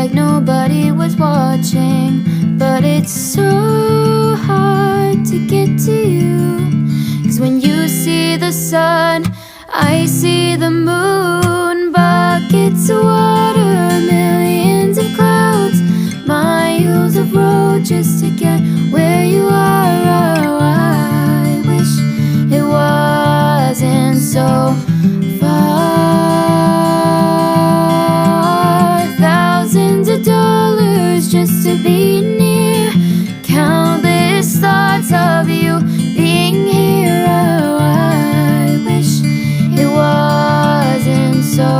like nobody was watching. But it's so hard to get to you, 'cause when you see the sun, I see the moon. Buckets of water, millions of clouds, miles of road just to get where you are. Oh, I wish it wasn't so far. Thousands of dollars just to be near. Countless thoughts of you being here. Oh, I wish it wasn't so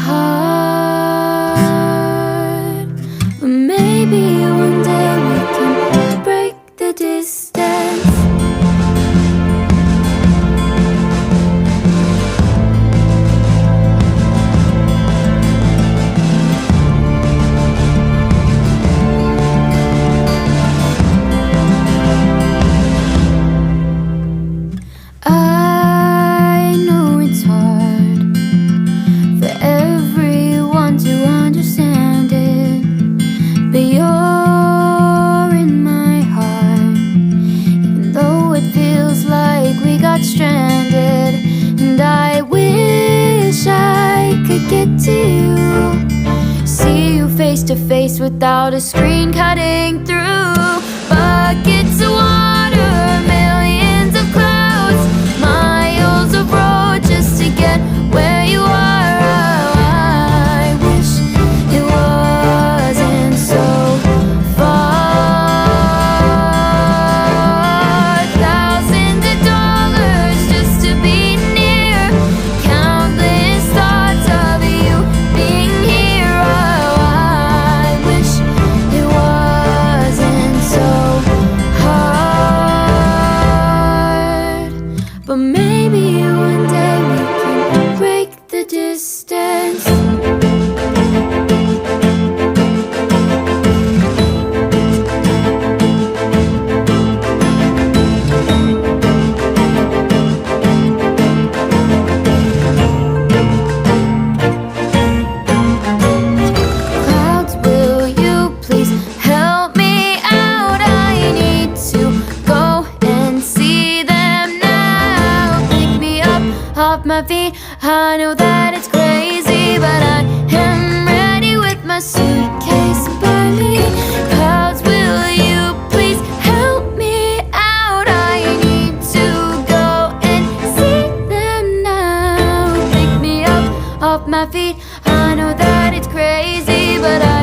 hard. But maybe one day we can break the distance. I know it's hard for everyone to understand it, but you're in my heart, even though it feels like we got stranded. And I wish I could get to you, see you face to face without a screen cutting through. Buckets of water, millions of clouds, miles of road just to get where you are. Oh, I wish it wasn't so far. Thousands of dollars just to be near. Countless thoughts of you being here. Oh, I wish it wasn't so hard. But maybe one day we can break the distance. Clouds, will you please help me out? I need to go and see them now. Pick me up off my feet. I know that it's crazy, but I am ready with my suitcase by me. Clouds, will you please help me out? I need to go and see them now. Pick me up off my feet. I know that it's crazy, but I